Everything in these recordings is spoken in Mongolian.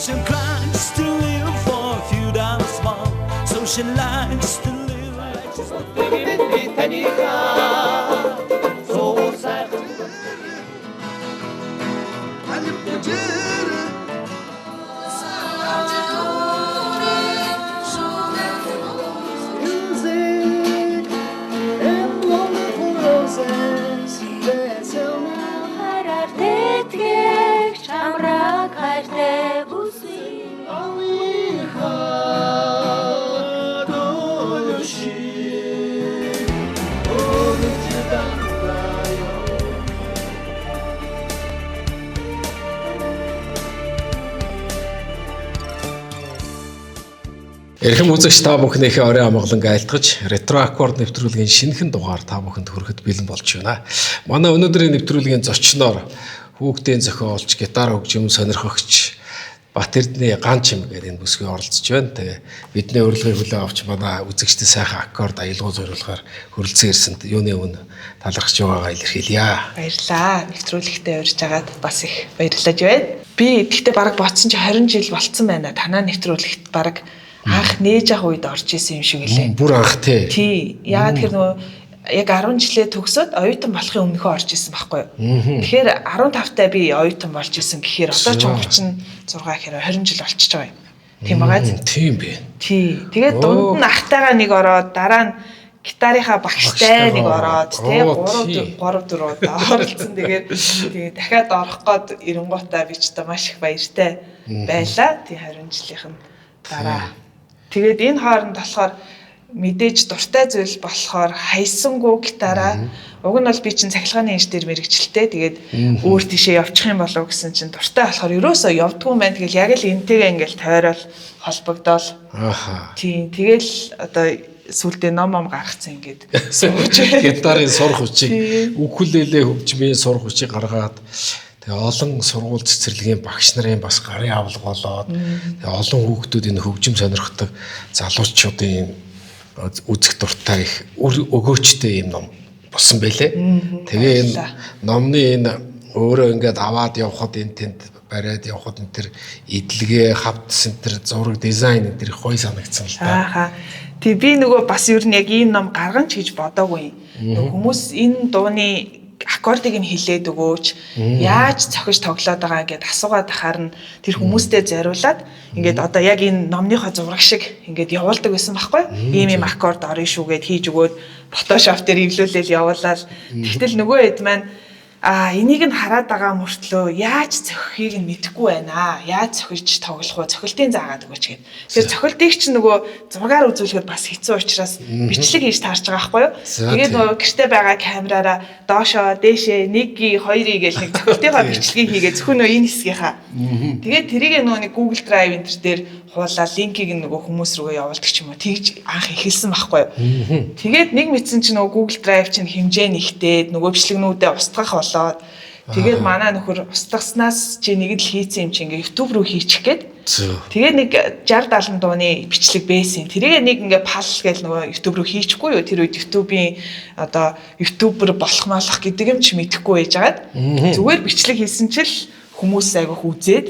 She cries to live for a few dollars more. So she likes to live. Эрхэм үзэгч та бүхнийхээ орой амгалан айлтгаж ретро аккорд нэвтрүүлгийн шинэхэн дугаар та бүхэнд хүрэхэд бэлэн болж байна. Манай өнөөдрийн нэвтрүүлгийн зочноор хүүхдийн зохиолч, гитар хөгжим сонирхогч Батэрдний Ган чимгээр энэ бүсгүй оролцож байна. Тэгээ бидний урилгыг хүлээн авч манай үзэгчдэд сайхан аккорд аялгау зориулгаар хүрэлцэн ирсэнд юуны өмнө талархаж байгаагаа илэрхийлье. Баярлалаа. Нэвтрүүлэгтээ урьж агаад бас их баярлаж байна. Би тэгтээ бараг бодсон чи 20 жил болцсон байна. Танаа нэвтрүүлэгт бараг анх нээж ах үед орж исэн юм шиг үлээ. Бүр анх тий. Тий. Яагаад тэр нөгөө яг 10 жилээ төгсөөд оюутан болохын өмнөхөө орж исэн байхгүй юу? Тэгэхээр 15-таа би оюутан болж исэн гэхээр одоо ч 36 гэхээр 20 жил болчихж байгаа юм. Тийм байгаа зү. Тийм бэ. Тий. Тэгээд дунд нь ахтайгаа нэг ороод дараа нь гитарынхаа багштай нэг ороод тий 3 4 удаа оролцсон. Тэгээд дахиад орох гээд эренгуутаа би ч одоо маш их баяртай байлаа. Тий 20 жилийнхэн дараа. Тэгээд энэ хооронд болохоор мэдээж дуртай зүйл болохоор хайсангүй гитараа уг нь бол би чинь цахилгааны инженер мэрэгчлээ. Тэгээд өөр тийшээ явчих юм болов гэсэн чинь дуртай болохоор ерөөсөө явдгүй юм байна. Тэгэл яг л энтэйгээ ингээл тойрол холбогдоол. Ааха. Тийм. Тэгэл одоо сүлдээ ном гаргацсан ингээд. Гитарын сурах хүчийг, үхэлэлээ хөгжмийн сурах хүчийг гаргаад тэгээ олон сургууль цэцэрлэгийн багш нарын бас гарын авалга болоод тэгээ олон хүүхдүүд энэ хөгжим сонирхдаг залуучуудын үзэх дуртай их өгөөчтэй юм ном болсон байлээ. Тэгээ энэ номны энэ өөрөө ингээд аваад явхад энэ тэнд бариад явхад энэ төр идэлгээ, хавт центр, зураг, дизайн энэ төр их гоё санагдсан л да. Ааха. Тэг би нөгөө бас ер нь яг ийм ном гаргана ч гэж бодоогүй. Хүмүүс энэ дууны аккордыг нь хилээд өгөөч яаж цохиж тоглоод байгаа гэдээ асуугаад ахаар нь тэр хүмүүстэй зориулаад ингээд одоо яг энэ номныхоо зураг шиг ингээд явуулдаг байсан байхгүй ийм аккорд орно шүү гэд хийж өгөөд фотошоп дээр эвлүүлээл явуулаад тэгтэл нөгөө хэд маань энийг нь хараад байгаа мөртлөө яаж цохихыг нь мэдэхгүй байна. Яаж цохиж тоглох вэ? Цохилтын заагаад өгөөч гэд. Тэгэхээр цохилтыг чинь нөгөө зургаар үзүүлэхэд бас хэцүү учраас бичлэг хийж таарч байгаа байхгүй юу? Тэгээд нөгөө гэртээ байгаа камераараа доошоо, дээшээ 1-ий, 2-ий гэж нэг цохилтынхаа бичлэгийг хийгээд зөвхөн нөгөө энэ хэсгийнхаа. Тэгээд тэрийг нөгөө нэг Google Drive энэ төр дээр хуулаад линкийг нөгөө хүмүүс рүүгээ явуулдаг ч юм уу. Тэгж анх эхэлсэн байхгүй юу? Тэгээд нэг мэдсэн чинь нөгөө Google Drive чинь хэмжээ нэгтээд нөгөө бичлэгнүүдэд устгах болоод тэгээд манай нөхөр устгаснаас чи нэг л хийцэн юм чи ингээ YouTube руу хийчих гээд тэгээд нэг 60 70 дууны бичлэг байсан. Тэрийг нэг ингээ пал гэж нөгөө YouTube руу хийчихгүй юу? Тэр үед YouTube-ийн одоо YouTuber болох малах гэдэг юм чи мэдэхгүй байжгаад зүгээр бичлэг хийсэн чил хүмүүс айгүйх үзээд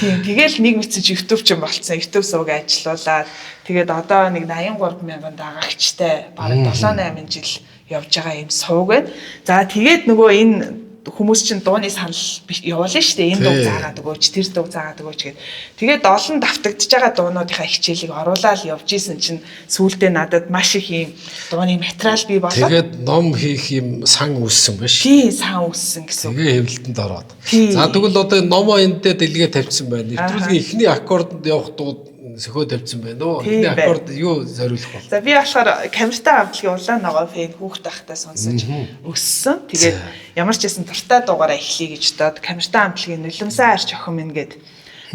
тийм тэгэл нэг мэдсэн чи YouTube ч юм болцсон. YouTube сууг ажиллуулаад тэгээд одоо нэг 83,000 дагагчтай бараг 7-8 жил явж байгаа юм сууг байна. За тэгээд нөгөө энэ хүмүүс чинь дууны санал явуулна шүү дээ. Энэ дуу заагаад өгөөч, тэр дуу заагаад өгөөч гэд. Тэгээд олон давтагдж байгаа дуунуудынхаа хичээлийг оруулаад явж исэн чинь сүүлдээ надад маш их юм дууны материал бий болоод тэгээд ном хийх юм сан үүссэн байж. Тийм, сан үүссэн гэсэн. Тэгээ хэвлэлтэнд ороод. За тэгвэл одоо номоо энэтэй дэлгээ тавьсан байна. Нэвтрүүлгийн эхний аккордод явах дуу сөхөө тавьсан байна уу? Эхний аккорд юу зориулах вэ? За би болохоор камертай хамтлагийн улаан ногоо фэн хүүхд тахтай сонсож өссөн. Тэгээд ямар ч байсан дуртай дуугаараа эхлэе гэж бодоод камертай хамтлагийн нулимсан арч охин минь гээд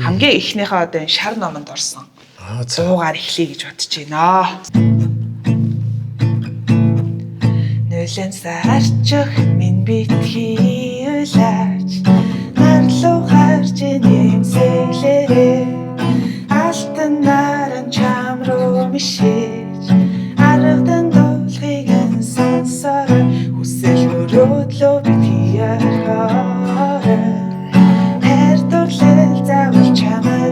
хамгийн эхнийхээ одоо энэ шар номонд орсон. Дуугаар эхлэе гэж бодож байна. Нулимсан арч охин минь битгий улаач нарлуу харж нэмсэглэрээ алтан наран чам руу мишиж аргадан дуулахыг сонсоор хүсэл мөрөөдлөө битгий ярахаар хайр дурлал заавал чамаа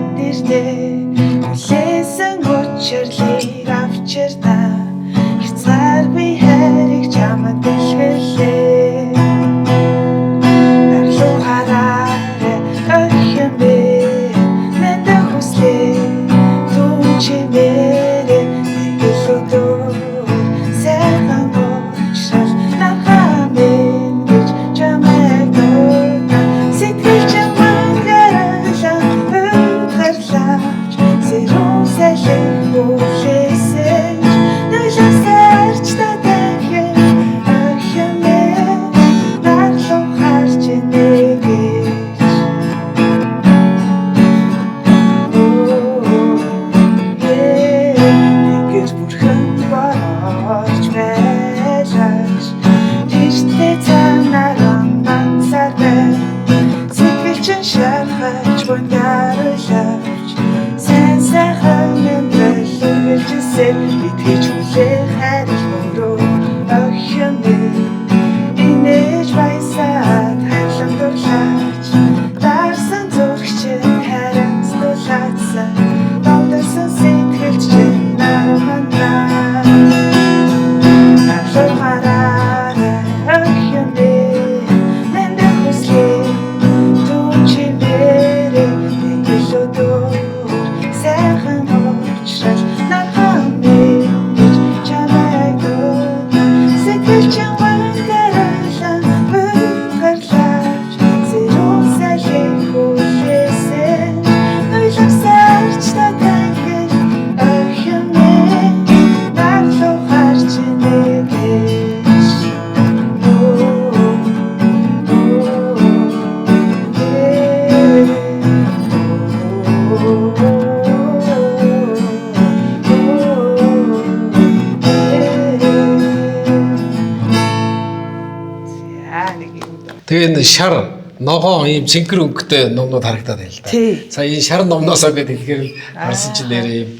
Тэгээ энэ шар ногоо ийм цэнхэр өнгөтэй номнууд харагдаад байна л да. Сая энэ шар номноосоо гэдэг хэлэхээр л харсан чинь нэрээ юм.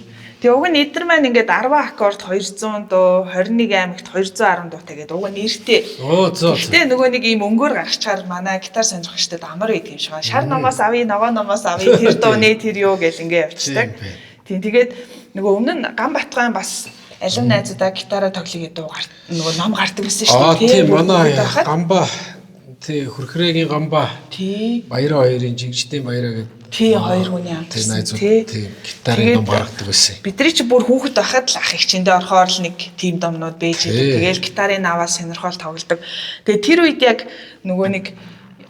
Тэгээ уг нь эдгээр маань ингээд 10 аккорд 200 дуу, 21 аймагт 210 дуутай гэдэг уг нь нэртэй. Гэхдээ нөгөө нэг ийм өнгөөр гаргачаар манай гитар сонирхогчдод амар идэг юм шиг байна. Шар номоос авъя, ногоо номоос авъя, тэр дууны тэр юу гэл ингээд явчихдаг. Тийм тэгээд нөгөө өмнө нь Ган Батгайн бас алин найзуудаа гитараа тоглоё гэдэг нөгөө ном гардаг байсан шүү дээ. Тийм манай Гамба тий хөрхрээгийн Гамба. Тий. Баяраа хоёрын жигждийн баяраа гэдэг. Тий хоёр хүний хамт. Тий найзууд тий гитарын ном гаргадаг байсан. Бидний чи бүр хүүхэд байхад л ах их чиндээ орохоор л нэг тим домнууд бэж идэг. Тэгээл гитарын аваа сонирхол тоглодог. Тэгээ тэр үед яг нөгөө нэг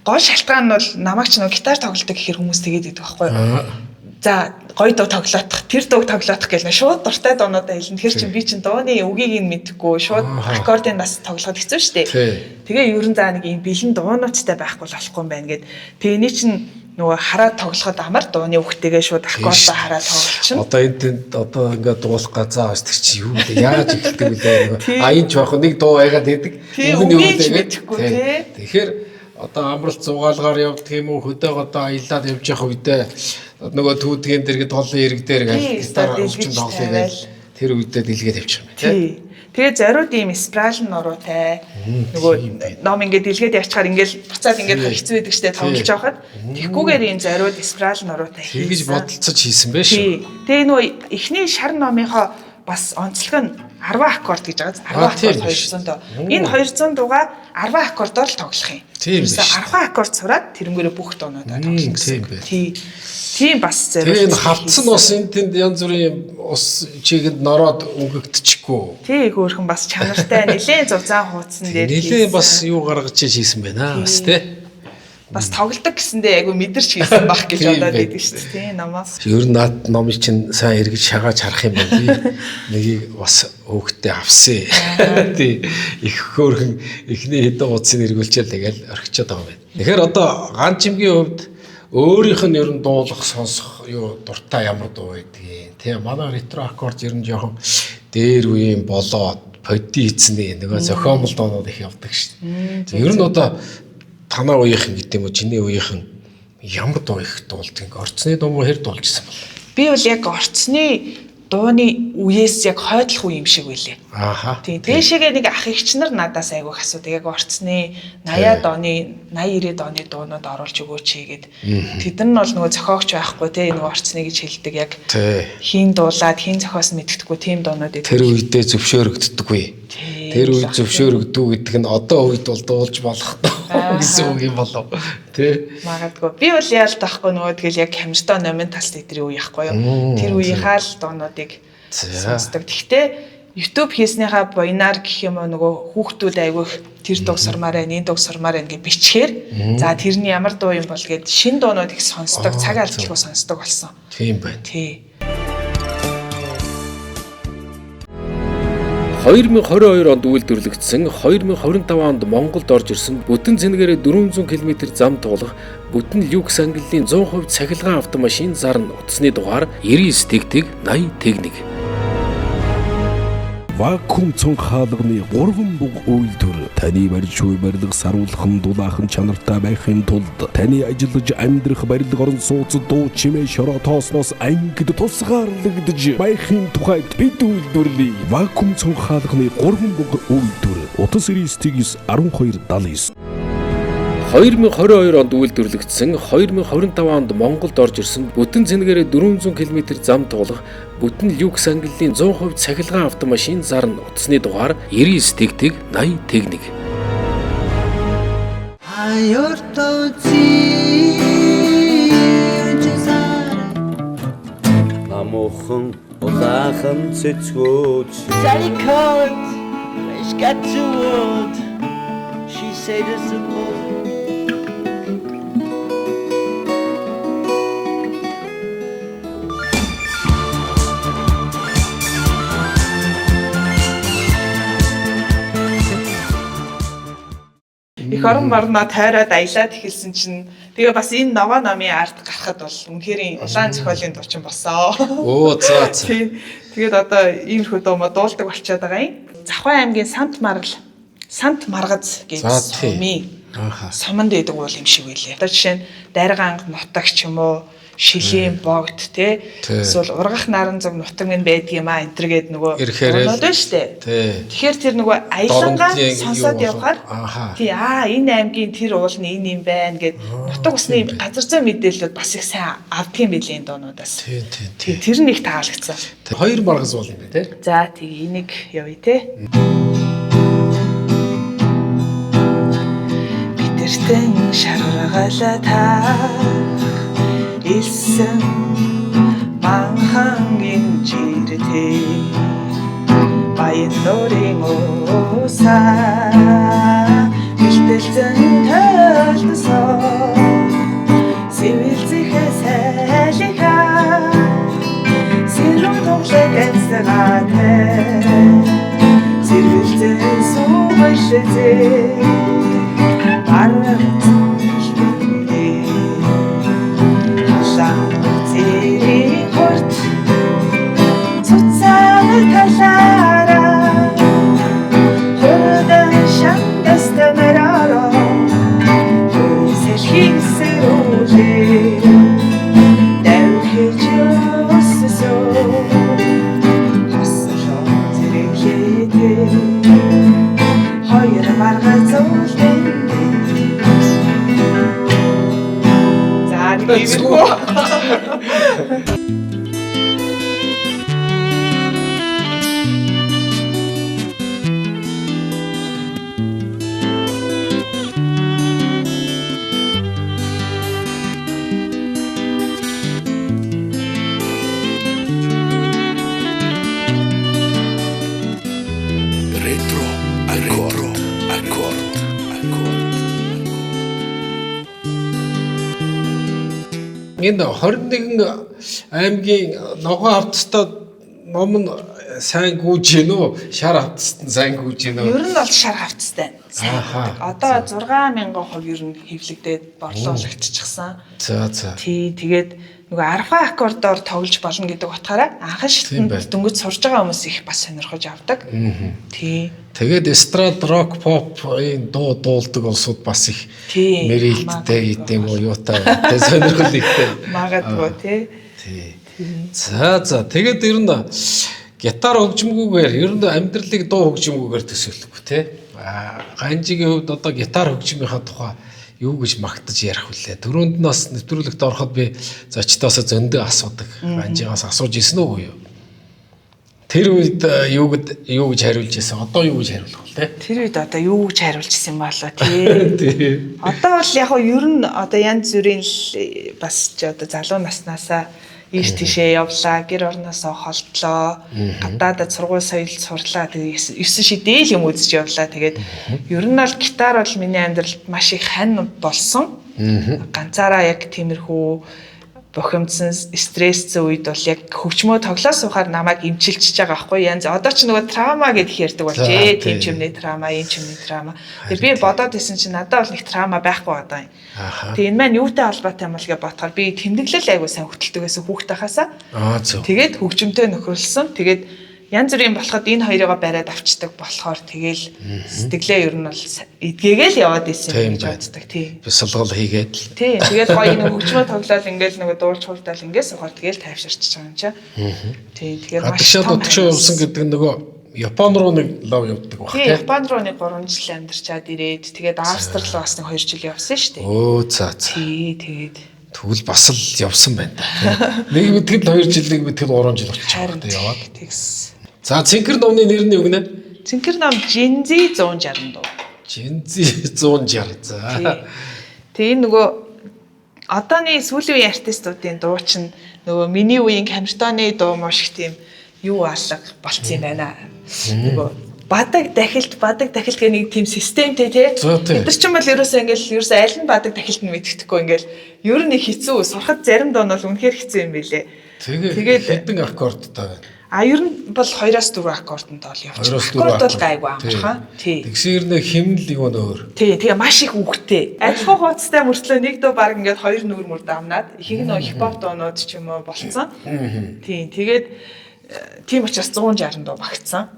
гол шалтгаан нь бол намайг ч нөгөө гитар тоглодог гэхэр хүмүүс тэгээд идэг байхгүй юу? За гоё дуу тоглоодох, тэр дууг тоглоодох гэл шууд дуртай дуунуудаа хэлнэ. Тэр чинь би чинь дууны үгийг нь мэдэхгүй шууд аккордыг бас тоглоход хэцүү шүү дээ. Тэгээ ерөн заа нэг юм бэлэн дуунуудтай байхгүй болохгүй юм байна гэд. Тэгээ эний чинь нөгөө хараад тоглоход амар дууны үгтэйгээ шууд аккордоо хараад тоглолчихно. Одоо энд одоо ингээд дуулах газаа авч чи юу вэ? Яаж ихдэг вэ? Аян ч байх нэг дуу байгаад идэг. Үнийг мэдэхгүй тий. Тэгэхээр одоо амралт зугаалгаар явдаг юм уу хөдөг одоо аялаад явж явах үедээ нөгөө түүдгийн дэргэд толын ирэг дээр гитар өвчин тоглоё гэж тэр үедээ дэлгээд явчих юм тий. Тэгээ зориуд ийм спираль нуруутай нөгөө ном ингээд дэлгээд явчихаар ингээд буцаад ингээд хэцүү байдаг штэ тоглож байхад тэгхгүйгээр ийм зориуд спираль нуруутай хийж бодолцож хийсэн байх шүү. Тэгээ нөгөө эхний шар номынхоо бас онцлог нь 10 аккорд гэж байгаа. 10 аккорд 200 дуу. Энэ 200 дууга 10 аккордоор л тоглох юм. Тиймээс 10 аккорд сураад тэрнгээрээ бүх дуунуудаа тоглох гэсэн. Тийм бас зэрэг. Тэгээ энэ хавцсан ус энэ тэнд янз бүрийн ус чигэд нороод өнгөгдчихгүй. Тий хөөрхөн бас чанартай нэлээд зузаан хуудсан дээр нэлээд бас юу гаргаж хийсэн байна бас тий. Бас тоглодог гэсэндээ айгу мэдэрч хийсэн байх гэж бодоод байдаг шүү дээ тий намаас. Ер нь над номыг чинь сайн эргэж шагааж харах юм байна би нэгийг бас хөөхтэй авсан. Тий их хөөрхөн эхний хэдэн удсын эргүүлчихэл тэгэл орхичод байгаа юм байна. Тэгэхээр одоо Ган Чимгийн хувьд өөрийнх нь ер нь дуулах сонсох юу дуртай ямар дуу байдгийг тий манай ретро аккорд ер нь жоохон дээр үеийн болоод поди хийцний нөгөө зохиомл доонууд их явдаг шүү дээ. Ер нь одоо танаа үеийнхэн гэдэг юм уу чиний үеийнхэн ямар дуу их дуулдаг орцны дуу хэр дуулжсэн бол би бол яг орцны дууны үеэс яг хойдлох үе юм шиг байлээ. Тийм дээшээгээ нэг ах эгч нар надаас айгүйх асуудаг яг орцны 80-аад оны 80-90-ад оны дуунууд оруулж өгөөч гэгээд тэд нар нь бол нөгөө зохиогч байхгүй те нөгөө орцны гэж хэлдэг яг хийн дуулаад хийн зохиос мэддэхгүй тийм дуунууд идэв. Тэр үедээ зөвшөөрөгддөггүй. Тэр үед зөвшөөрөгдөө гэдэг нь одоо үед бол дуулж болох гэсэн үг юм болов тий. Магадгүй би бол яалт байхгүй нөгөө тэгэл яг хамжтай номын талс дээр үе яахгүй юу. Тэр үеийнхаа л дуунуудыг сонсдог. Гэхдээ YouTube хийснийхаа буйнаар гэх юм уу нөгөө хүүхдүүд айгүйх тэр дуу сурмаар байна, энэ дуу сурмаар байна гэж бичгээр за тэрний ямар дуу юм бол гэд шин дуунууд их сонсдог, цаг алдчихгүй сонсдог болсон. Тийм байна. Тий. 2022 онд үйлдвэрлэгдсэн 2025 онд Монголд орж ирсэн бүтэн цэнэгээрээ 400 км зам туулах бүтэн люкс ангиллын 100% цахилгаан автомашин зарна утасны дугаар 99 тэгтэг 80 тэгнэг. Вакуум цонх хаалганы 3 буг үйлдвэр таны барьж буй барилга саруулхан дулаахан чанартай байхын тулд таны ажиллаж амьдрах барилга орон сууц дуу чимээ шороо тоосноос ангид тусгаарлагдж байхын тухайд бид үйлдвэрлэе. Вакуум цонх хаалганы 3 буг үйлдвэр утас 99 1279 2022 онд үйлдвэрлэгдсэн 2025 онд Монголд орж ирсэн бүтэн цэнэгээрээ 400 км зам туулах бүтэн люкс ангиллын 100% цахилгаан автомашин зарна утасны дугаар 99 тэгтэг 80 тэгнэг. Намохон улаахан цэцгөөж Sally called, she got too old. She said it's a boy. Их орон борноо тойроод аялаад эхэлсэн чинь тэгээ бас энэ ногоо номын арт гарахад бол үнэхээр улаан зохиолын дуучин болсон. Оо за. Тэгээд одоо иймэрхүү дуу дуулдаг болчиход байгаа юм. Завхай аймгийн Сант Маргаз гэж сумын суманд байдаг уул юм шиг байлээ. Одоо жишээ нь дарганг нутагч юм уу, шилийн богд те эсвэл ургах наран зүг нутаг минь байдаг юм энэ төр гээд нөгөө унаад байна штэ. Тэгэхээр тэр нөгөө аялангаа сонсоод явхаар энэ аймгийн тэр уулны энэ юм байна гэд нутаг усны газар зүй мэдээлэлүүд бас их сайн авдгийн билээ энэ дуунуудаас. Тэр нь их таалагдсан. Хоёр маргас бол юм байна те. За тэг энийг явъя те. Бидэртэн шаргаалаа та илсэн манхангийн жиртэй баян нурийн усаа бэлтэлцэн төлдөсөө сивэлцэхэ сэлиха сэрүүн тоглэгэнсэгатэ сэрвэлцэн сувэшэзэ барвэц Энэ 21 аймгийн ногоон хавцтай ном нь сайн гүйж гин үү? Шар хавцтай сайн гүйж гин үү? Ер нь бол шар хавцтай. Одоо 6000 хувь ер нь хэвлэгдээд борлуулагдчихсан. За. Тэгээд нөгөө арфа аккордоор тоглож болно гэдэг утгаараа анхан шилтэнд дөнгөж сурж байгаа хүмүүс их бас сонирхож авдаг. Тэгээд эстрад, рок, поп энэ дуу дуулдаг улсууд бас их мэрэлттэй гэдэм үү юутай сонирхол ихтэй. Магадгүй тий. За. Тэгээд ер нь гитар хөгжимгүйгээр ер нь амьдралыг дуу хөгжимгүйгээр төсөөлөхгүй тий. Ганжигийн хувьд одоо гитар хөгжмийнхаа тухай юу гэж магтаж ярих вүлээ. Түрүүнд нь бас нэвтрүүлэгт ороход би зочдоосоо зөндөө асуудаг. Ганжигаас асууж исэн үү юу? Тэр үед юу гэж хариулж ирсэн? Одоо юу гэж хариулах вэ? Тэр үед одоо юу гэж хариулж ирсэн ба лээ тий. Одоо бол яг нь ер нь одоо янз бүрийн бас ч одоо залуу наснаасаа ийш тийшээ явлаа, гэр орноосоо холдлоо, гадаадад сургууль соёлд сурлаа, тэгээд 9 шидээл юм үзэж явлаа. Тэгээд ер нь бол гитар бол миний амьдралд маш их хань болсон. Ганцаараа яг тиймэрхүү бохимдсан стресстэй үед бол яг хөгжмөө тоглоо суухаар намайг эмчилчихэж байгаа байхгүй янз одоо ч нөгөө траума гэдэх ярьдаг болжээ тийм чимний траума ийм чимний траума тэгээ би бодоод исэн чинь надад бол нэг траума байхгүй одоо юм тэгээ энэ маань юутай холбоотой юм бол гэж бодохоор би тэмдэглэл айгуу сайн хөтэлтөгөөс хүүхдээ хасаа тэгээд хөгжмөдөө нөхөрлсөн тэгээд янз бүрийн болоход энэ хоёроо бариад авчдаг болохоор тэгэл сэтгэлээ ер нь бол эдгээгээл яваад исэн гэж боддог тий. Бясалгал хийгээд л. Тий. Тэгээд гоё нэг хөгжмөө тоглоод ингээл нөгөө дуулж хуурдаал ингээд сухаар тэгэл тайвширч байгаа юм чаа. Тий. Тэгээд маш том явсан гэдэг нөгөө Япон руу нэг лав явдаг баг тий. Япон руу нэг 3 жил амьдарчаад ирээд тэгээд Австрал руу бас нэг 2 жил явсан шүү дээ. Өө за. Тий. Тэгээд тэгвэл бас л явсан байна да. Нэг мэдгэд 2 жил, нэг мэдгэд 3 жил болчих жоохтой яваад. Тэгс. За Цэнхэр номны нэр нь юу гэнэ? Цэнхэр ном Жинзи 160 дуу. Жинзи 160. За. Тэгээ нөгөө одооны сүүлийн үеийн артистуудын дуу чинь нөгөө миний үеийн Камертоны дуу муу шиг тийм юу алга болцсон юм байна. Нөгөө бадаг дахилт гэх нэг тийм системтэй тий. Бид нар ч юм бол ерөөсөө аль нь бадаг дахилт нь мэддэхгүй ингээл ер нь хэцүү сурахад зарим дуу нь бол үнэхээр хэцүү юм билэ. Тэгээд хэдэн аккордтай байна? Ер нь бол 2-4 аккордонтой бол явчих. Аккорд бол гайгүй амархан. Тий. Тэгсээр нэг химнэл юу нөр. Тий, тэгээ маш их үгтэй. Альфа хуудастай мөртлөө нэг дуу баг ингээд 2 нүур мөр давнаад ихийг нөө хипхоп дуунууд ч юм уу болцсон. Тий, тэгээд тийм учраас 160 дуу багтсан.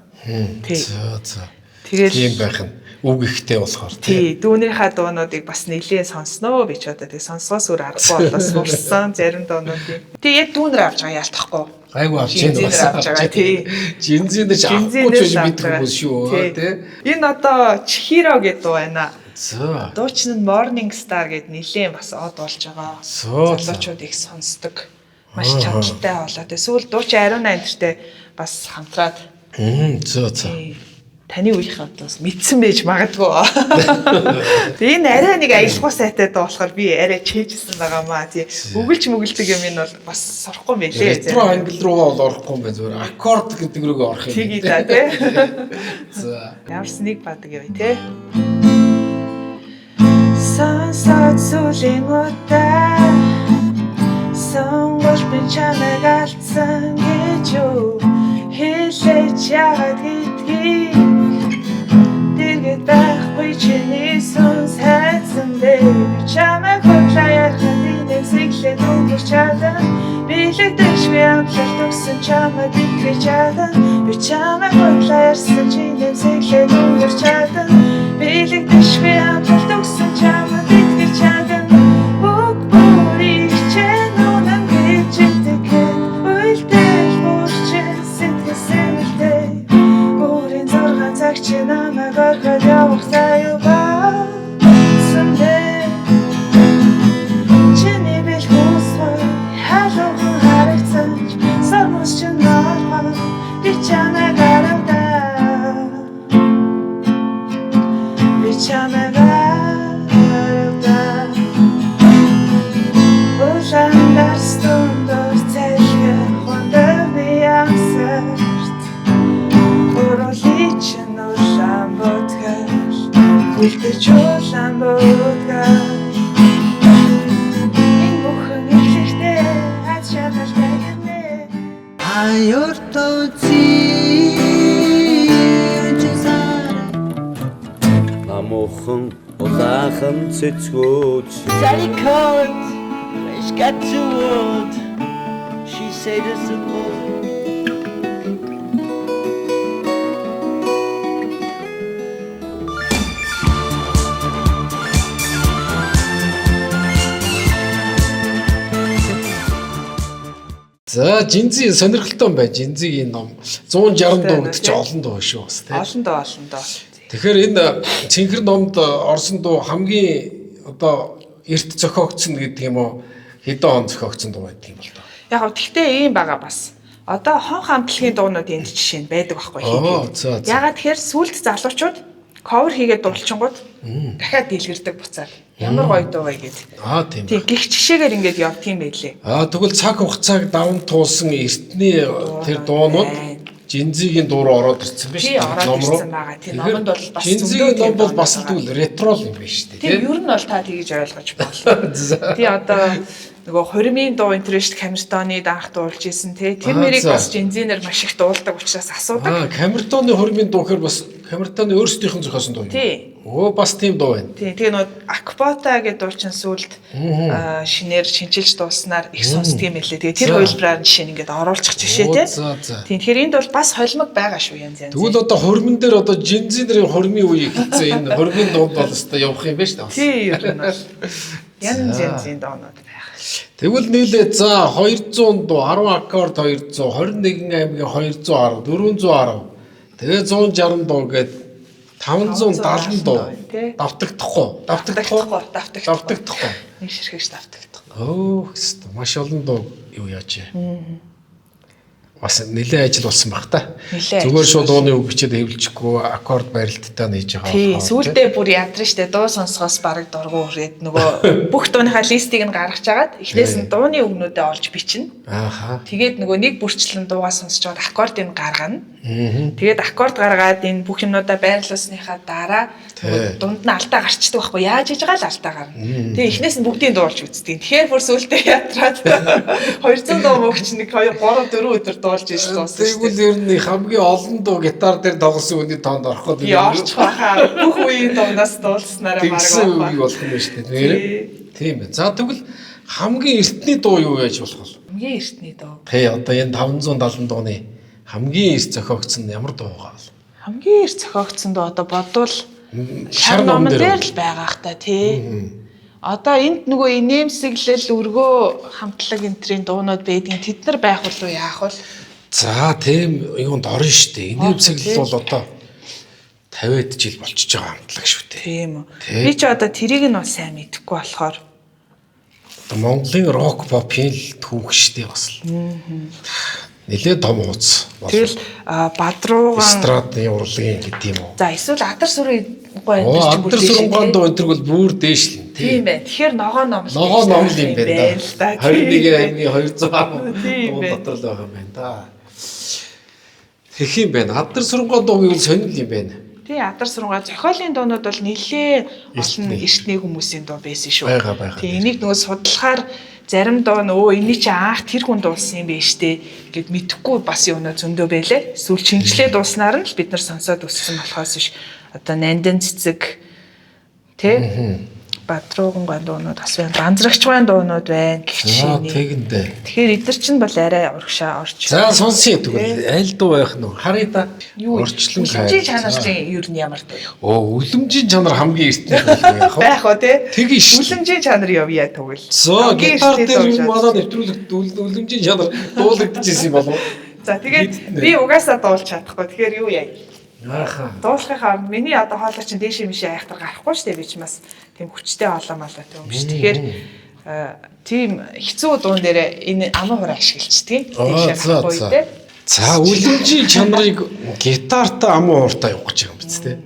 Тий. За. Тэгээд тийм байх нь. үг ихтэй болохоор Тий, дүүнийхээ дуунуудыг бас нэлээд сонсноо би ч одоо тэг сонсгоос өөр аргагүй болоо сурсан зарим дуунуудыг. Тэгээд дүүнэр авч байгаа яалтахгүй. Айгу авч ийн Жинзэнээр авч байгаа тий. Жинзэнээр ч авахгүй ч мэдэх хүмүүс шүү тий. Энэ одоо Chihiro гэдэг дуу байна. За. Дуучин нь Morning Star гэдэг нэлээд бас од болж байгаа. Залуучууд их сонсдог. Маш чадaltaй болоо. Тэгээ сүүл дуучин Ариун Найнтертэй бас хамтраад За. таны үеийнхээ бас мэдсэн байж магадгүй. Тэгээ энэ арай нэг аялгүй сайтай дуу болохоор би арай чэйжсэн байгаамаа. Тий. Өгөлж мөглөдөг юм энэ бол бас сурахгүй байлээ. Ретро англи руугаа бол орохгүй юм байна зүгээр. Аккорд гэдэг рүүгээ орох юм. Тгий да тий. За. Ямарс нэг бадаг яв тий. Сонсоод сүлийн удаа сонгож би чамайг алдсан гэж юу хэлээч яагаад гэдгийг дэргэд байхгүй чиний сүнс хайцсан бэ би чамайг хотлаа ярахад нэмсэглээд өнгөрч чадан билэгдэшгүй амлалт өгсөн чамайг битгэж чадан би чамайг хотлаа ярсан чи нэмсэглээд өнгөрч чадан билэгдэшгүй амлалт өгсөн чамайг битгэж чадан бүх бүрийг чэн үнэн гэж итгэхэд үлдэл бүрчэн сэтгэл сэмэлтэй өөрийн зургаан цаг чи намайг орхоод явах заяа баасандэ чиний бэл хүсвэ халуухан харагцсан сармус чи наалмаа би чамайг аравдаа би чамайг Үлдээчүүлэн бүгдээ энэ бүхэн ихтэй аз жаргалтай гэнэ Намуухан улаахан цэцгөөж Sally called, she got too old. She said it's a boy. За, Жинзи сонирхолтой юм байна. Жинзигийн ном 160 дуу гэдэг чинь олон дуу шүү бас тийм. Олон доо. Тэгэхээр энэ цэнхэр номд орсон дуу хамгийн одоо эрт зохиогдсон гэдэг юм уу? Хэдэн он зохиогдсон дуу байдаг юм бол тоо. Яг гоо тэгтээ ийм байгаа бас. Одоо хон хамтлагийн дуунууд энд жишээ нь байдаг байхгүй хийгээд. Ягаад тэгэхээр сүлд залуучууд cover хийгээд дуулчингууд дахиад дийлгэрдэг буцаад. Ямар гоё дуу вэ гэдэг. Тийм. Тийм гих жишээгээр ингэж явдаг юм байлээ. Тэгвэл цаг хугацааг даван туулсан эртний тэр дуунууд Жинзигийн дуу руу ороод ирсэн биз дээ. Ороод ирсэн байгаа. Тийм номонд бол бас Жинзигийн ном бол бас тэгвэл ретро юм байна шүү дээ. Тийм ер нь бол та тэгж ойлгож болно. Тийм одоо нөгөө хуримын дуу интернэшнл Камертоны данх дуулж исэн тий. Тэр мэрийг бас Жинзинээр маш их дуулдаг учраас асуудаг. Камертоны хуримын дуу гэхээр бас Камертоны өөрсдийнх нь зохиосон дуу юм. Тий. Бас тийм дуу байна. Тийм тэгээ нөгөө Акбота гэдэг дуучин сүлд шинээр шинжилж дууснаар их сонсдог юм хэлээ. Тэгээ тэр хувилбараар жишээ нь ингээд оруулчих жишээ тий. Тийм тэгэхээр энд бол бас холимог байгаа шүү янз янз. Тэгвэл одоо хуримн дээр одоо Жинзинэрийн хуримын үеийг хэлсэн энэ хуримын дуу бол өстой явах юм байна шүү дээ. Тий ер нь бол янз янзын доонууд байх. Тэгвэл нийлээ за 200 дуу 10 аккорд 200 21 аймгийн 210 410 тэгээ 160 дуу гэдэг 570 дуу давтагдахгүй нэг ширхэгч давтагдахгүй. Өөх маш олон дуу юу яачаа. Бас нэлээд ажил болсон баг та. Зүгээр шууд дууны үг бичээд хэвлэчихгүй аккорд барилттай нээж байгаа. Тий, сүүлдээ бүр ядраа штэ дуу сонсохоос бараг дургу үрээд нөгөө бүх дууныхаа листийг нь гаргаж агаад эхнээс нь дууны үгнүүдээ олж бичнэ. Тэгээд нөгөө нэг бүрчлэн дуугаа сонсож байгаад аккордыг гаргана. Тэгээд аккорд гаргаад энэ бүх юмнуудаа байрлуулсныхаа дараа дунд нь алдаа гарчдаг байхгүй яаж хийж байгаа л алдаа гарна. Тэгээд эхнээс нь бүгдийг дуулж үздэг. Тэгэхээр бүр сүүлдээ ятраад 200 дуу мөгч нэг 2 3 4 өдөр дуулж ийж дууссан. Тэгвэл ер нь хамгийн олон дуу гитар дээр тоглосон үний тоонд ороход яарч хаа бүх үеийн дундаас дуулснараа маргаа болох юм шүү дээ. Тийм ээ. За тэгвэл хамгийн эртний дуу юу яаж болох вэ? Хамгийн эртний дуу. Тий одоо энэ 570 дууны хамгийн эрт зохиогдсон ямар дуу байгаа вэ? Хамгийн эрт зохиогдсон дуу одоо бодвол шар номон дээр л байгаа хта тий. Одоо энд нөгөө инээмсэглэл өргөө хамтлаг энтрийн дуунууд байдгийн тэд нар байх болов яах вэ? За тийм юунд орно штэ. Инээмсэглэл бол одоо 50-д жил болчихж байгаа хамтлаг шүү дээ. Тийм үү. Би ч одоо тэрийг нь бас сайн мэдэхгүй болохоор одоо Монголын рок попын л түүх штэ бас. Нилээ том ууц. Тэгэл Бадруугаан эстрадын урлагийн гэдэг юм уу. За эсвэл Адар сүрэн гоо Адар сүрэн гонд өнтер бол бүр дээш л юм тийм байна. Тэгэхээр ногоо ном юм байна да. 21 аймгийн 200 тийм дотор л байгаа юм байна да. Тэгэх юм байна. Адар сүрэн гонд дууг бол сонирхол юм байна. Тий, Адар сүрэнгаа зохиолын дуунууд бол нэлээ олон эртний хүмүүсийн дуу байсан шүү. Байгаа. Тий, энийг нөгөө судлахаар зарим дуу эний чи анх тэр хүн дуулсан юм биш үү гэд мэдэхгүй бас юунаа зөндөө байлээ. Сүүл шинжлээ дууснаар нь л бид нар сонсоод өссөн болохоос биш. Одоо Нандин цэцэг тий Бадрууган дуунууд бас байна. Ганзрагч байна дуунууд байна гэх чинь. Тэгэндээ. Тэгэхээр эдгэр чинь бол арай урагшаа орч. За сонсъё тэгвэл аль дуу байх нь харъя да. Орчлон үлэмжийн чанарын ер нь ямар дуу? Үлэмжийн чанар хамгийн эртний байх байх уу тий? Тэгин ш. Үлэмжийн чанар явъя тэгвэл. Зөө гитар дээр юм болоод нэвтрүүлэгт үлэмжийн чанар дуулагдчихсэн юм болов уу? За тэгээд би угаасаа дуулж чадахгүй. Тэгэхээр юу яа? Ааха. Дуулахынхаа миний одоо хоолой чинь дээшээ мишээ айхтар гарахгүй шүү дээ би ч бас тийм хүчтэй олоо малаа юм биш. Тэгэхээр тийм хэцүү дуун дээр энэ аман хураа ашиглацдаг. Дээшээ гарахгүй дээ. За үлэмжийн чанарыг гитартаа аман хууртаа явах гэж байгаа юм биз дээ.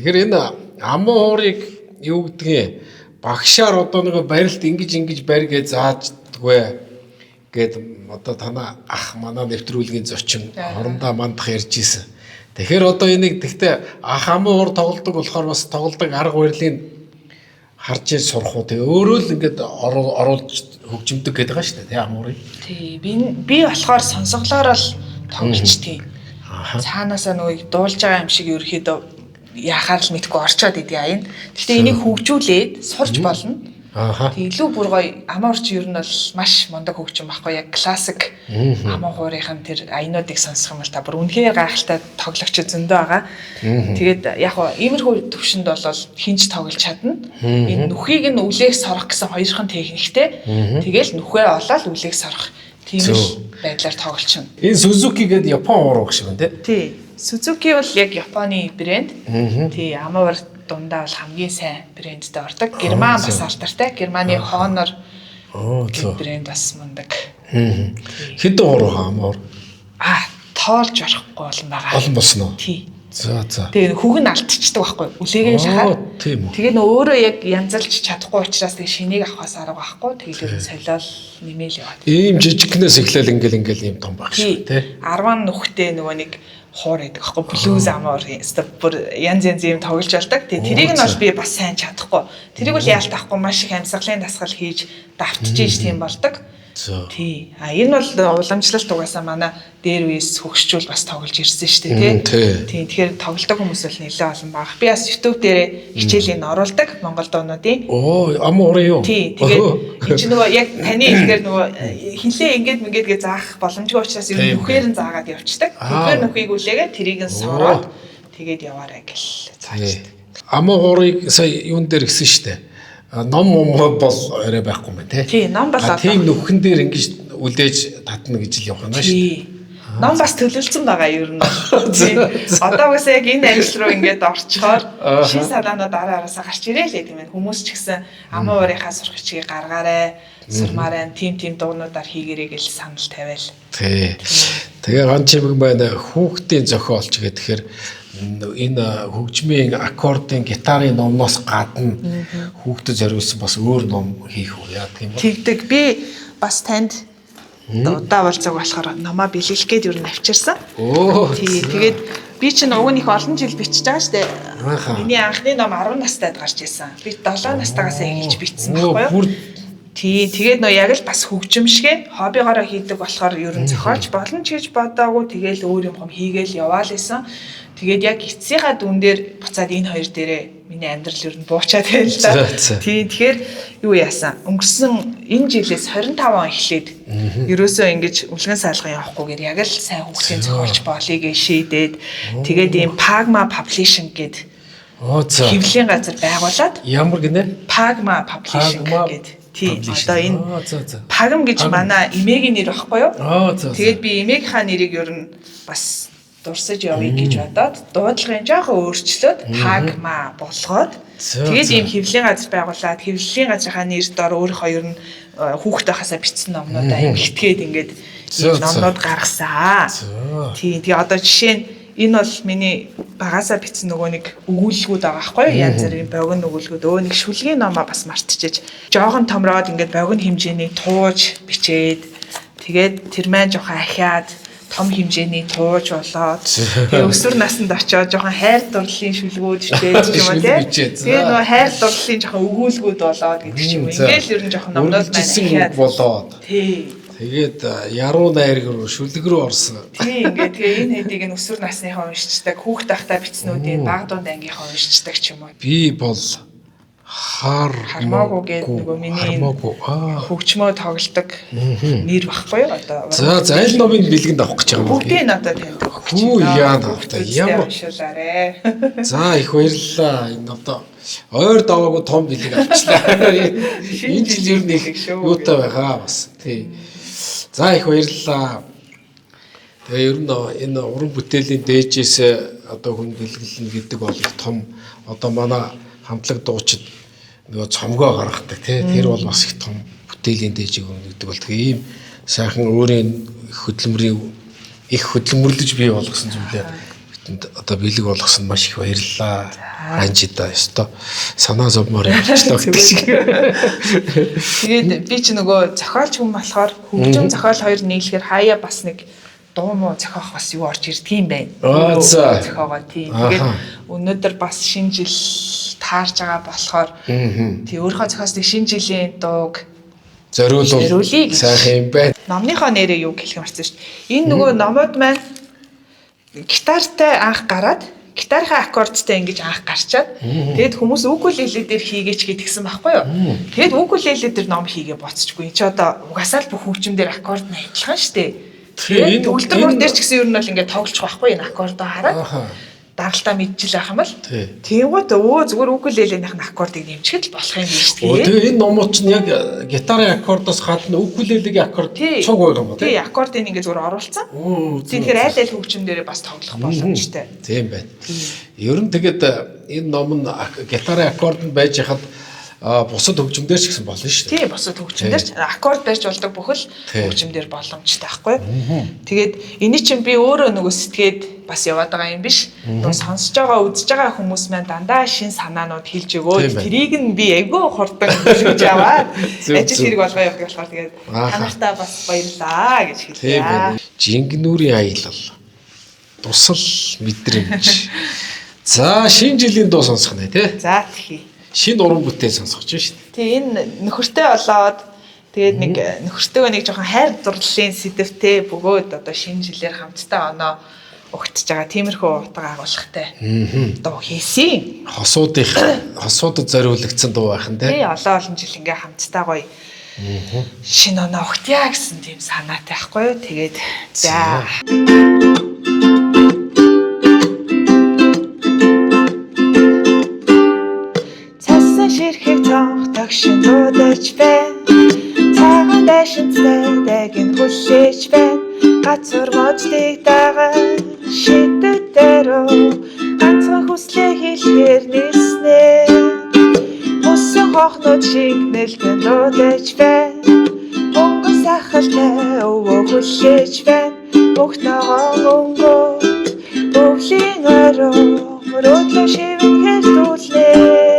Тэгэхээр энэ аман хуурыг юу гэдгийг багшаар одоо нэг барилт ингэж барь гэж зааждаггүй гэд одоо танаа ах манаа нэвтрүүлгийн зочин орондоо мандах ярьж исэн. Тэгэхээр одоо энийг тэгтээ ах аман хуур тоглодог болохоор бас тоглодог арга барилыг харж сурах уу. Тэгээ өөрөө л ингээд оруулж хөгжимдөг гэдэг байгаа шүү дээ тий амуурыг. Тий би болохоор сонсголоор л тоглолчтой. Цаанаасаа нөгөө дуулж байгаа юм шиг ерөөхдөө яхаар л мэдгүй орчоод идэх аян. Гэхдээ энийг хөгжүүлээд сурч болно. Тэг илүү бүр гоё амуурч ер нь бол маш мундаг хөгжим баггүй яг классик аман хуурийнх нь тэр аянуудыг сонсох юм бол та бүр үнэхээр гайхалтай тоглогч зөндөө байгаа. Тэгээд яг хоо иймэрхүү төвшөнд бол хинж тоглож чадна. Энэ нүхийг нь үлээх сорох гэсэн хоёрхан техниктэй. Тэгэл нүхээ олоод үлээх сорох тийм л байдлаар тоглолч. Энэ Suzuki гэдэг Япон хуурах шиг байна тий. Suzuki бол яг Японы брэнд. Тий, амуур дундаа бол хамгийн сайн брэндтэй ордог. Герман бас алдартай. Германы Honor брэнд бас мундаг. Хэдэн хуурах амуур? тоолж орохгүй болон байгаа. Олон болсон уу? Тий. За. Тэгээ хүүг нь алдчихдаг байхгүй. Үлээгээ шахаад. Тийм үү. Тэгээ өөрөө яг янзалж чадахгүй учраас тэгээ шинийг авахаас арга байхгүй. Тэгээ солиол нэмээл яваад. Ийм жижигнээс эхлээл ингээл ийм том байх шүү тий. 10 нүхтэй нөгөө нэг хуур байдаг байхгүй. Блюз амаар бүр янз юм тоглож болдог. Тэгээ тэрийг нь бол би бас сайн чадахгүй. Тэрийг бол яалт авахгүй маш их амьсгалын дасгал хийж давтчихж тийм болдог. Тий. Энэ бол уламжлалт угаасаа манай дээр үес хөгшчүүл бас тоглож ирсэн шүү дээ тий. Тэгэхээр тоглодог хүмүүс бол нэлээд олон баг. Би бас YouTube дээр хичээлийн оруулдаг Монгол дуунуудын. Ам уурын юу? Тий. Тэгээд энэ чинь нөгөө яг таны хэлээр нөгөө хилээ ингээд гэж заах боломжгүй учраас ер нь нүхээр нь заагаад явчихдаг. Тэгэхээр нүхийг үлээгээд тэрийг нь сороод тэгээд яваарай гэл цааш. Ам уурыг сая юун дээр гисэн шүү дээ. Ном бол арай байхгүй мэн тий. Ном бол тийм нүхэн дээр ингэж үлээж татна гэж л явах юм шүү. Ном бас төлөвлөсөн байгаа ер нь. Одоо бас яг энэ ажил руу ингээд орчхоор шин санаанууд араасаа гарч ирээ л гэдэг юм. Хүмүүс ч гэсэн амын уурынхаа сурах чигийг гаргаарай, сурмаарай, тим дуунуудаар хийгэрэй гэж санал тавиал. Тий. Тэгээ ган чимэг байна хүүхдийн зохиолч гэхээр энэ хөгжмийн аккордын гитарын номноос гадна хүүхдэд зориулсан бас өөр ном хийх үү яа тийм ба. Тэгдэг би бас танд удаа болцоог болохоор номоо бэлгэлэх гээд юу навчирсан. Тий. Тэгээд би чинь өгөөнийх олон жил бичиж байгаа штэ. Миний анхны ном 10 настайд гарч ирсэн. Би 7 настайгаас эхэлж бичсэн байхгүй юу? Тий. Тэгээд нөө яг л бас хөгжимшгэ хоббигоороо хийдэг болохоор ер нь зохиолч болно ч гэж бодоагүй. Тэгээл өөр юм хийгээл яваал исэн. Тэгээд яг эцсийнхаа дүн дээр буцаад энэ хоёр дээрээ миний амьдрал ер нь буучаад байна л да. Тий. Тэгэхээр юу яасан? Өнгөрсөн энэ жилээс 25 он эхлээд ерөөсөө ингэж үлгэн саалган явахгүйгээр яг л сайн хүүхдийн зохиолч болъё гэж шийдээд тэгээд ийм Pagma Publishing гэдэг хэвлэлийн газар байгуулад ямар гинэ? Pagma Publishing гэдэг. Тий. Одоо энэ Pagm гэж манай эмээгийн нэр багхгүй юу? Тэгээд би эмээгийнхаа нэрийг ер нь бас дурсаж явъя гэж бодоод дуудлагын жоохон өөрчлөөд Pagma болгоод тэгээд ийм хэвлэлийн газар байгуулад хэвлэлийн газрынхаа нэр дор өөрийнхөө ер нь хүүхдээ хасаа бичсэн номнуудаа эмгэтгээд ингээд номнууд гаргасан. Тий. Тэгээ одоо жишээ нь энэ бол миний багасаа бичсэн нөгөө нэг өгүүлэлгүүд байгаа байхгүй юу? Янз бүрийн богино өгүүлэлгүүд. Өө нэг шүлгийн номоо бас мартчихэж жоохон томроод ингээд богино хэмжээний тууж бичээд тэгээд тэр маань жоохон ахиад том хэмжээний тууж болоод тэгээ өсвөр наснд очиод жоохон хайр дурлалын шүлгүүд бичээд ч юм уу тий. Тэгээ нөгөө хайр дурлалын жоохон өгүүлэлгүүд болоод гэдэг ч юм уу. Ингээл ер нь жоохон номнууд маань ахиад болоод. Тий. Тэгээд яруу найраг руу шүлэг рүү орсон. Тий ингээд тэгээ энэ хэдийг нь өсвөр насныхаа уншичдаг, хүүхд тахтай бичснүүдийн баг дунд ангийнхаа уншичдаг ч юм уу. Би бол хармаагүй гэдэг нөгөө миний хөгжмөө тоглодог нэр багхгүй юу одоо. За аль номыг бэлгэнд авах гэж байгаа юм бэ? Бүгдийг надад таньдаг. Хүү яа наавтай ямар уншуулаарэ. За их баярлалаа. Энэ одоо ойр даваагүй том бэлэг авчлаа. Энэ жил ер нь их юутай байгаа бас. Тий. За их баярлалаа. Тэгээ ер нь энэ уран бүтээлийн дээжээс одоо хүн бэлгэлнэ гэдэг бол их том одоо манай хамтлаг дуучид нөгөө цомгоо гаргадаг тий. Тэр бол бас их том бүтээлийн дээжийг өгдөг бол тэгээ ийм сайхан өөрийн их хөдөлмөрлөж бий болгосон зүйлээ битэнд одоо бэлэг болгосон маш их баярлалаа. Анжида ёстой санаа зовмоор явчлаа гэдэг шиг. Тэгээд би ч нөгөө зохиолч хүн болохоор хөгжим зохиол хоёр нийлэхээр хаяа бас нэг дуу муу зохиох бас юу орж ирдэг юм байна. Зохиогоо тийм. Тэгээд өнөөдөр бас шинэ жил таарж байгаа болохоор тий өөрийнхөө зохиосныг шинэ жилийн дууг зориулъя сайхан юм байна. Номныхоо нэрээ юу гэх юм марцсан шүү дээ. Энэ нөгөө номууд маань гитартай анх гараад гитарынхаа аккордтай ингэж анх гарчаад тэгэд хүмүүс укулеле дээр хийгээч гэдгсэн байхгүй юу. Тэгэд укулеле дээр ном хийгээ боцчихгүй. Энд чи одоо угасаал бүх хөгжим дээр аккорд нь адилхан шүү дээ. Тэгээд төгөлдөр дээр ч гэсэн ер нь бол ингэ тоглож байхгүй энэ аккордоо хараад даралтаа мэдчихэл байх юм бол тиймгүүт зүгээр укулеленых нь аккордыг нэмчихэд л болох юм биш үү. Тэгээ энэ номууд чинь яг гитарын аккордоос гадна укулелегийн аккорд цуг байгаа юм ба тий. Аккордыг ингэ зүгээр оруулсан. Тэгэхээр аль хөгжим дээрээ бас тоглох боломжтой. Тийм байна. Ер нь тэгээд энэ ном нь гитарын аккорд нь байж хахад бусад хөгжмөөр ч гэсэн болно шүү дээ. Тий, бусад хөгжмөөр ч аккорд барьж болдог бүхэл хөгжмөөр боломжтой байхгүй. Тэгээд эний чинь би өөрөө нөгөө сэтгээд бас яваад байгаа юм биш. Нөгөө сонсож байгаа, үзэж байгаа хүмүүс маань дандаа шин санаанууд хэлж өгөөд тэрийг нь би айгүй хурдан хэлж аваад ажил хэрэг болгоо явах болохоор тэгээд танартаа бас баярлаа гэж хэлээ. Жингнүүрийн аялал. Тусал мэдрэмж. За шинэ жилийн дуу сонсох нэ тий. За тэгье. Шинэ уран бүтээл сонсгож байна шүү дээ. Тэг энэ нөхөртэй болоод тэгээд нэг нөхөртөөгөө нэг жоохон хайр дурлалын сэдвтэй бөгөөд одоо шинэ жилээр хамтдаа оноо өгтөж байгаа тиймэрхүү утга агуулгатай дуу хийсэн. Хосуудад зориулагдсан дуу байх нь тий. Тий, олон жил ингээ хамтдаа гоё шинэ оноо өгтъя гэсэн тийм санаатай байхгүй юу. Тэгээд за ширхэг цонхдог шин дуудаж байна. Цагаан дэшинцтэй дэгэн хүлээж байна. Газар моцлыг дагаа шидэдэрөө ганцхан хүслээ хэлэхээр нэрснэ. Мөсөн хохнууд шиг нэлтэн дуудаж байна. Өнгөн сахалтай өвөө хүлээж байна. Бүгд ногоон өнгөд өвлийн ороо мөрөөдлөө шивэн хэлтүүлээ.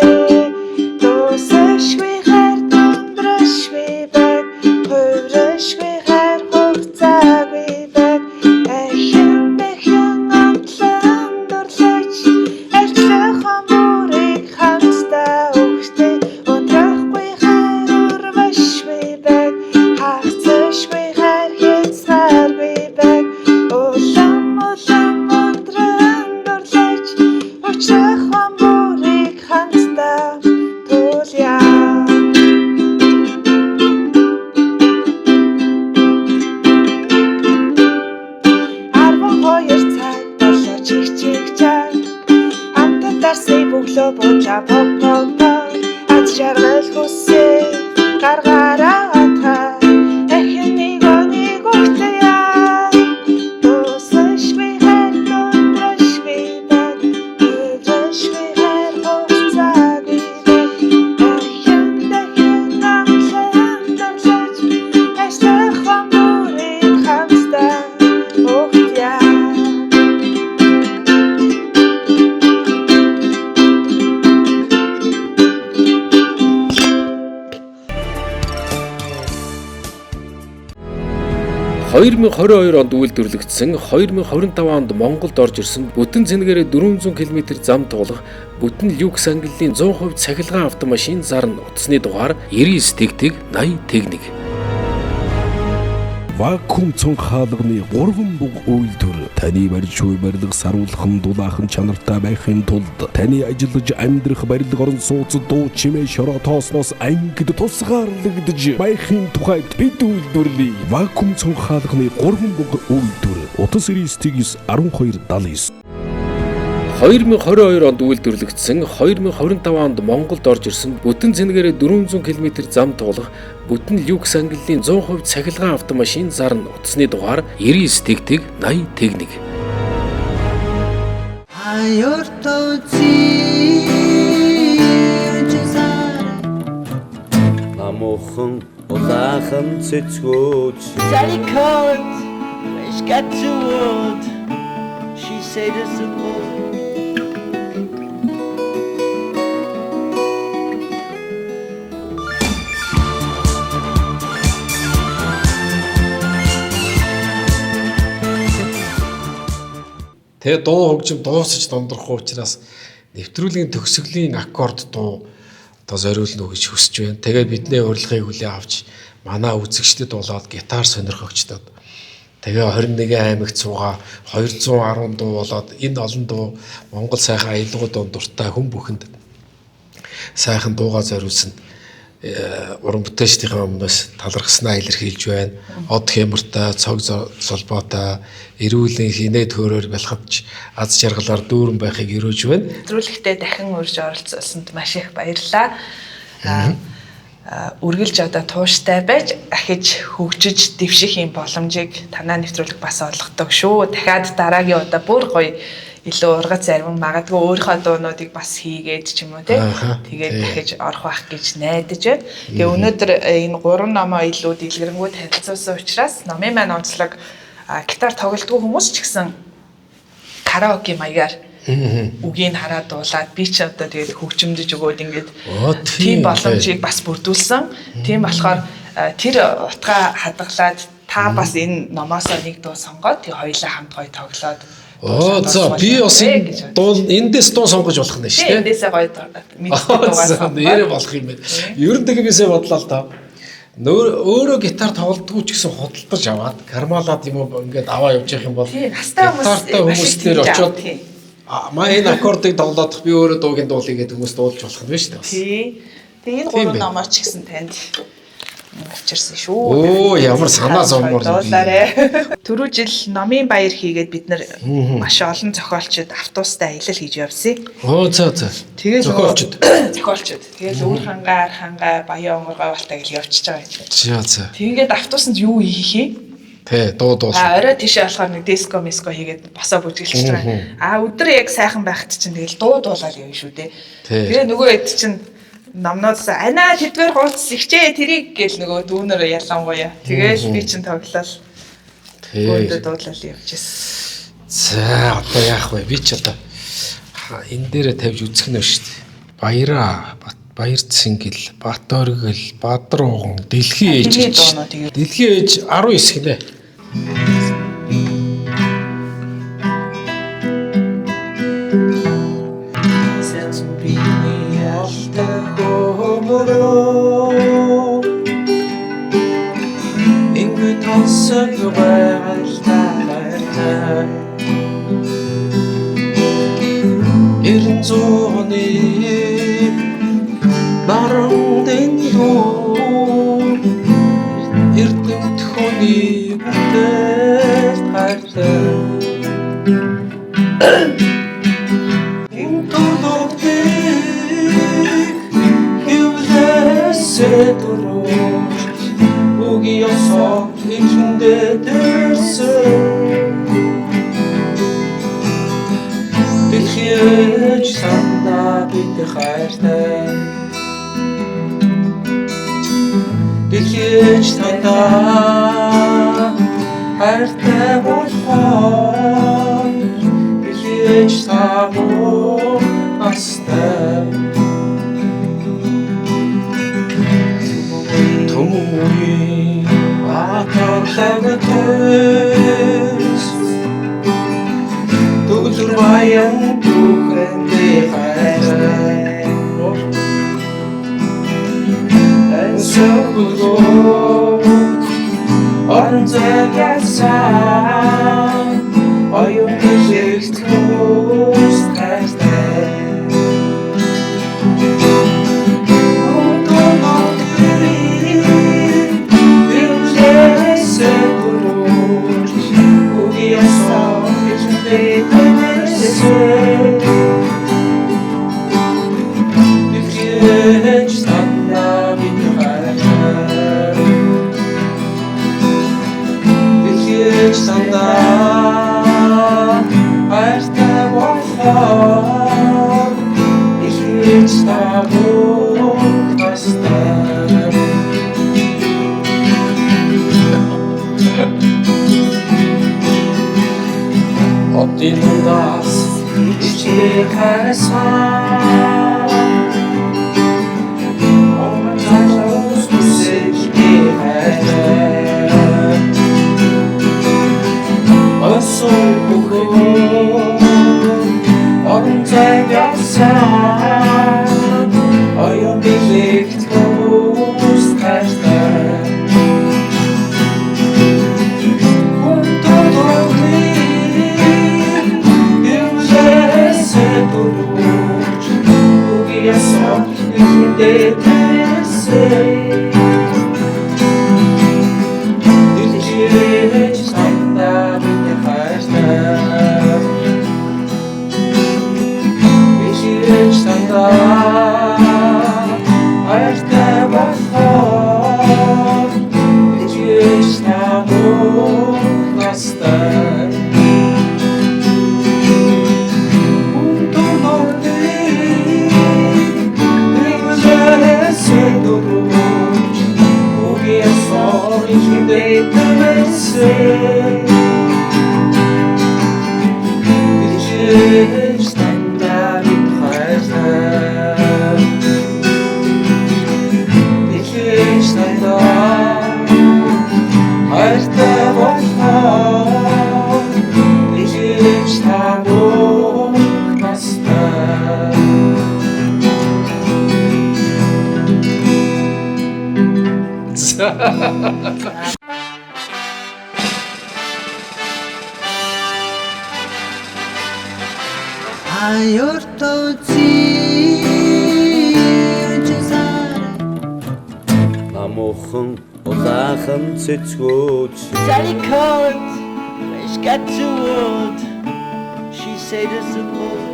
онд үйлдвэрлэгдсэн 2025 онд Монголд орж ирсэн бүтэн цэнэгээрээ 400 км зам туулах бүтэн люкс ангиллын 100% цахилгаан автомашин зарна утасны дугаар 99 тэгтэг 80 тэгнэг. Вакуум цонх хаалганы 3 буг үйлдвэр таны барьж буй барилга саруулхан дулаахан чанартай байхын тулд таны ажиллаж амьдрах барилга орон сууцад дуу чимээ шороо тоосноос ангид тусгаарлагдж байхын тухайд бид үйлдвэрлэе. Вакуум цонх хаалганы 3 буг үйлдвэр утас 99 1279. 2022 онд үйлдвэрлэгдсэн 2025 онд Монголд орж ирсэн бүтэн цэнэгээрээ 400 км зам туулах бүтэн люкс ангиллын 100% цахилгаан автомашин зарна утасны дугаар 99 тэгтэг 80 тэгнэг. Амохон улаахан цэцгөөж Sally called, she got too old. She said it's a boy. Тэгээ дуу хөгжим дуусаж дондрох учраас нэвтрүүлгийн төгсгөлийн аккорд дуу одоо зориулна уу гэж хүсэж байна. Тэгээ бидний урилгыг хүлээн авч манай үзэгчдэд болоод гитар сонирхогчдод тэгээ 21 аймагт суугаа 210 дуу болоод энэ олон дуу Монгол сайхан аялгууд дуртай хүн бүхэнд сайхан дуугаа зориулсан уран бүтээлчдийн өмнөөс талархснаа илэрхийлж байна. Од хямртай, цог солбоотой, эрүүлийн хинээд хөөрөөр бэлхавч аз жаргалаар дүүрэн байхыг өрөөж байна. Нэвтрүүлэгтээ дахин урьж оролцсонд маш их баярлалаа. Үргэлж одоо тууштай байж ахиж хөгжиж дэвших юм боломжийг танаа нэвтрүүлэг бас олгодог шүү. Дахиад дараагийн удаа бүр гоё илүү ургац зарим магадгүй өөрийнхөө дуунуудыг бас хийгээд ч юм уу тэгээд дахиж орох байх гэж найдаж байна. Тэгээ өнөөдөр энэ 3 номоо илүү дэлгэрэнгүй танилцуулсан учраас номын маань онцлог гитар тоглодгүй хүмүүс ч гэсэн караоке маягаар үгийг хараад дуулаад би ч одоо тэгээд хөгжимдөж өгөөд ингээд тийм боломжийг бас бүрдүүлсэн. Тийм болохоор тэр утгаа хадгалаад та бас энэ номоосоо нэг дуу сонгоод тэг хоёлаа хамт гоё тоглоод за би бас энэ дуу эндээс дуу сонгож болох нь шүү дээ. Эндээсээ гоё мэдээ дуугаа нэрээ болох юм байна. Ер нь тэгээ бисээ бодлоо л та. Өөрөө гитар тоглодгүй ч гэсэн худалдаж аваад кармалаад юм уу ингээд аваа явж явах юм бол гитартай хүмүүстээр очиод маа энэ аккордыг тоглоодох би өөрөө дуугийн дуулыг гэдэг хүмүүс дуулж болох нь шүү дээ. Тий. Тэгээ энэ 3 номоор ч гэсэн танд авчирсан шүү. Ямар санаа зовмоор дуулаарэ. Түрүү жил номын баяр хийгээд бид нар маш олон зохиолчид автобустай аялал хийж явсан. За. Тэгээд зохиолчид. Тэгээд Өвөр хангаа, Архангаа, Баян онгоргой болтой гэж явчихж байгаа юм. За. Тэгээд автобусанд юу хийхээ? Тэ дуу. Орой тийшээ болохоор нэг диско хийгээд босоо бүжгэлж байгаа. Өдөр яг сайхан байхад чинь тэгэл дуу дуулаад явна шүү дээ. Тэгээд нөгөө хэд чинь номноос анаа тэдгээр хурц ихчээ тэрийг гэл нөгөө дүүнөр ялангуяа. Тэгээд би чинь тоглол. Өөртөө дуулал явчихсан. За одоо яах вэ? Би ч одоо энэ дээрээ тавьж үзэх нь шүү дээ. Баяр Цэнгэл, Батөргөл, Бадрууган, Дэлхийн ээж. Дэлхийн ээж 19 гинэ. stand out in Kreisler. Ich ist ein Dorf, heißt der Wolfram. Ich ist ein Buchmaster. Намуухан улаахан цэцгөөж Sally called, she got too old. She said it's a boy.